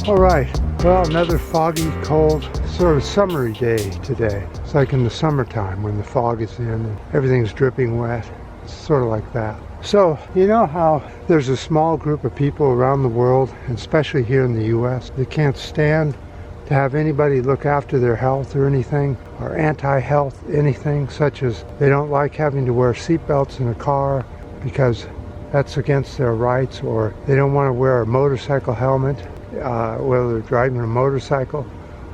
All right, well, another foggy, cold, sort of summery day today. It's like in the summertime when the fog is in and everything's dripping wet. It's sort of like that. So, you know how there's a small group of people around the world, and especially here in the US, that can't stand to have anybody look after their health or anything, or anti-health anything, such as they don't like having to wear seatbelts in a car because that's against their rights, or they don't want to wear a motorcycle helmet whether they're driving a motorcycle,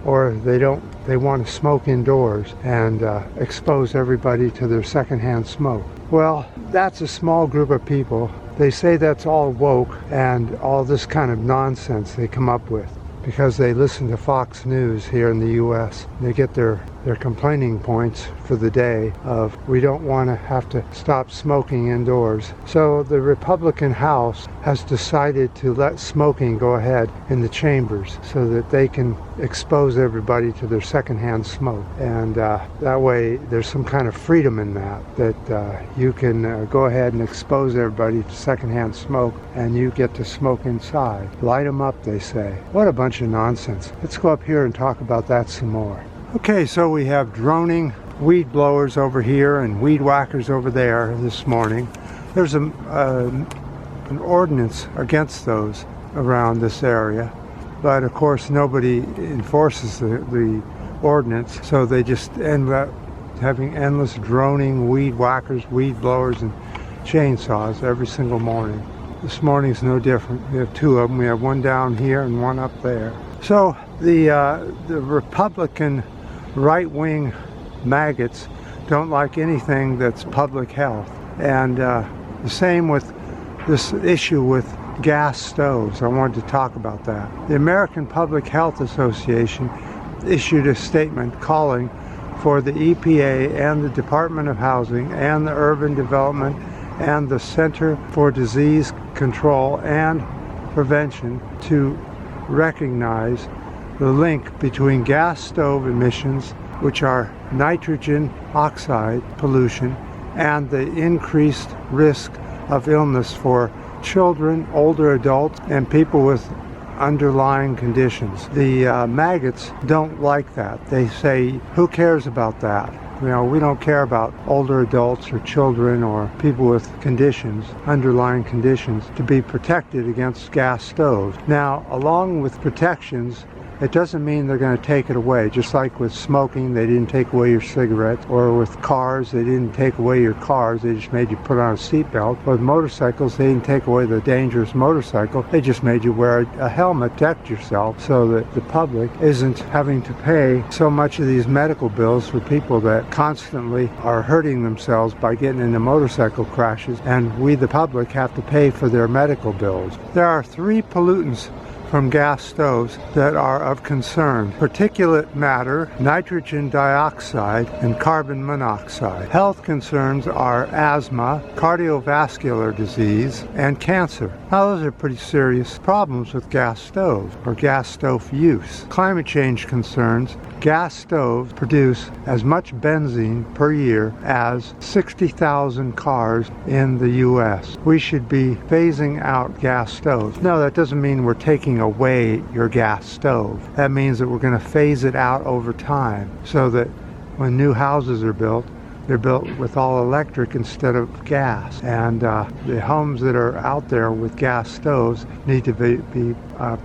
or they want to smoke indoors and expose everybody to their secondhand smoke. Well, that's a small group of people. They say that's all woke and all this kind of nonsense they come up with because they listen to Fox News here in the US. They get their complaining points for the day of we don't want to have to stop smoking indoors. So the Republican House has decided to let smoking go ahead in the chambers so that they can expose everybody to their secondhand smoke. And that way there's some kind of freedom in that you can go ahead and expose everybody to secondhand smoke and you get to smoke inside. Light them up, they say. What a bunch of nonsense. Let's go up here and talk about that some more. Okay, so we have droning weed blowers over here and weed whackers over there this morning. There's an ordinance against those around this area, but of course nobody enforces the ordinance, so they just end up having endless droning weed whackers, weed blowers, and chainsaws every single morning. This morning's no different. We have two of them. We have one down here and one up there. So the Republican right-wing maggots don't like anything that's public health, and the same with this issue with gas stoves. I wanted to talk about that. The American Public Health Association issued a statement calling for the EPA and the Department of Housing and the Urban Development and the Center for Disease Control and Prevention to recognize the link between gas stove emissions, which are nitrogen oxide pollution, and the increased risk of illness for children, older adults, and people with underlying conditions. The maggots don't like that. They say, who cares about that? You know, we don't care about older adults or children or people with conditions, underlying conditions, to be protected against gas stoves. Now, along with protections, it doesn't mean they're going to take it away. Just like with smoking, they didn't take away your cigarettes, or with cars, they didn't take away your cars, they just made you put on a seatbelt. Or with motorcycles, they didn't take away the dangerous motorcycle, they just made you wear a helmet, protect yourself, so that the public isn't having to pay so much of these medical bills for people that constantly are hurting themselves by getting into motorcycle crashes, and we, the public, have to pay for their medical bills. There are 3 pollutants from gas stoves that are of concern: particulate matter, nitrogen dioxide, and carbon monoxide. Health concerns are asthma, cardiovascular disease, and cancer. Now, those are pretty serious problems with gas stoves or gas stove use. Climate change concerns: gas stoves produce as much benzene per year as 60,000 cars in the US. We should be phasing out gas stoves. No, that doesn't mean we're taking away your gas stove. That means that we're going to phase it out over time so that when new houses are built, they're built with all electric instead of gas. And the homes that are out there with gas stoves need to be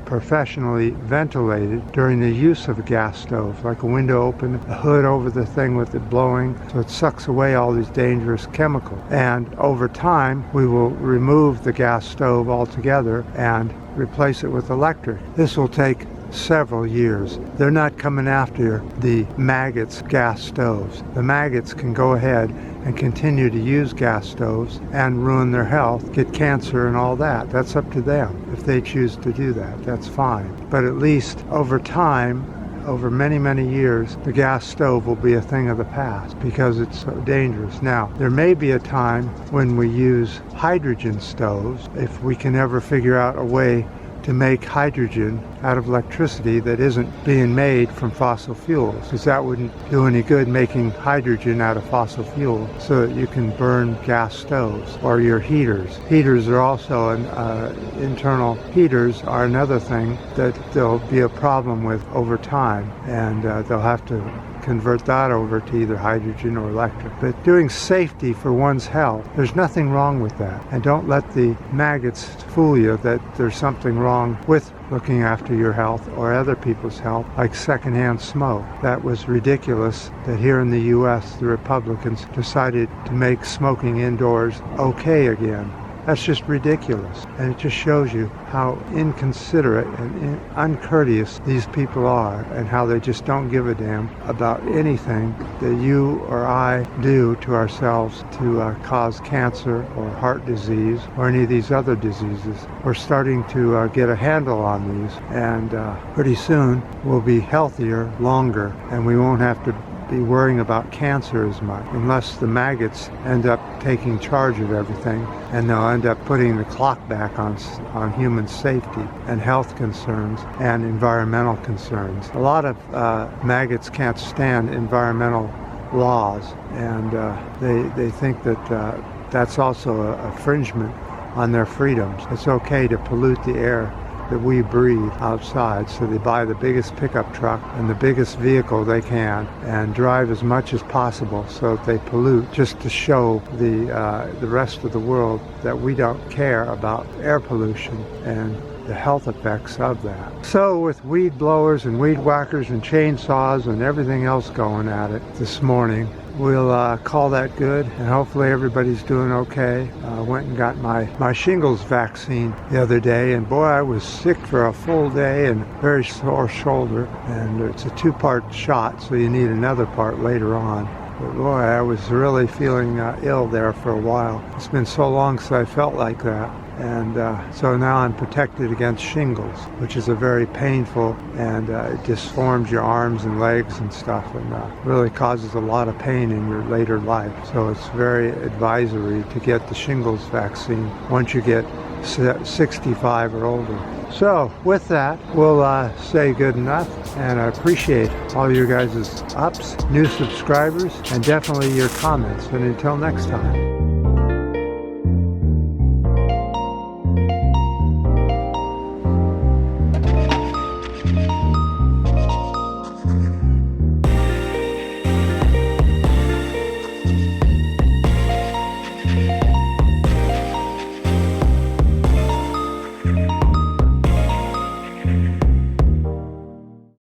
professionally ventilated during the use of a gas stove, like a window open, a hood over the thing with it blowing, so it sucks away all these dangerous chemicals. And over time, we will remove the gas stove altogether and replace it with electric. This will take several years. They're not coming after the maggots' gas stoves. The maggots can go ahead and continue to use gas stoves and ruin their health, get cancer and all that. That's up to them. If they choose to do that, that's fine. But at least over time, over many, many years, the gas stove will be a thing of the past because it's so dangerous. Now, there may be a time when we use hydrogen stoves, if we can ever figure out a way to make hydrogen out of electricity that isn't being made from fossil fuels, because that wouldn't do any good making hydrogen out of fossil fuel so that you can burn gas stoves or your heaters. Heaters are also internal heaters are another thing that there'll be a problem with over time, and they'll have to convert that over to either hydrogen or electric. But doing safety for one's health, there's nothing wrong with that. And don't let the maggots fool you that there's something wrong with looking after your health or other people's health, like secondhand smoke. That was ridiculous that here in the U.S. the Republicans decided to make smoking indoors okay again. That's just ridiculous, and it just shows you how inconsiderate and uncourteous these people are, and how they just don't give a damn about anything that you or I do to ourselves to cause cancer or heart disease or any of these other diseases. We're starting to get a handle on these, and pretty soon we'll be healthier longer, and we won't have to be worrying about cancer as much, unless the maggots end up taking charge of everything, and they'll end up putting the clock back on human safety and health concerns and environmental concerns. A lot of maggots can't stand environmental laws, and they think that that's also a infringement on their freedoms. It's okay to pollute the air that we breathe outside, so they buy the biggest pickup truck and the biggest vehicle they can and drive as much as possible so that they pollute, just to show the rest of the world that we don't care about air pollution and the health effects of that. So with weed blowers and weed whackers and chainsaws and everything else going at it this morning, we'll call that good, and hopefully everybody's doing okay. I went and got my shingles vaccine the other day, and boy, I was sick for a full day and very sore shoulder, and it's a 2-part shot, so you need another part later on. But boy, I was really feeling ill there for a while. It's been so long since I felt like that. And so now I'm protected against shingles, which is a very painful, and it disforms your arms and legs and stuff, and really causes a lot of pain in your later life. So it's very advisory to get the shingles vaccine once you get 65 or older. So with that, we'll say good enough, and I appreciate all your guys' ups, new subscribers, and definitely your comments. And until next time.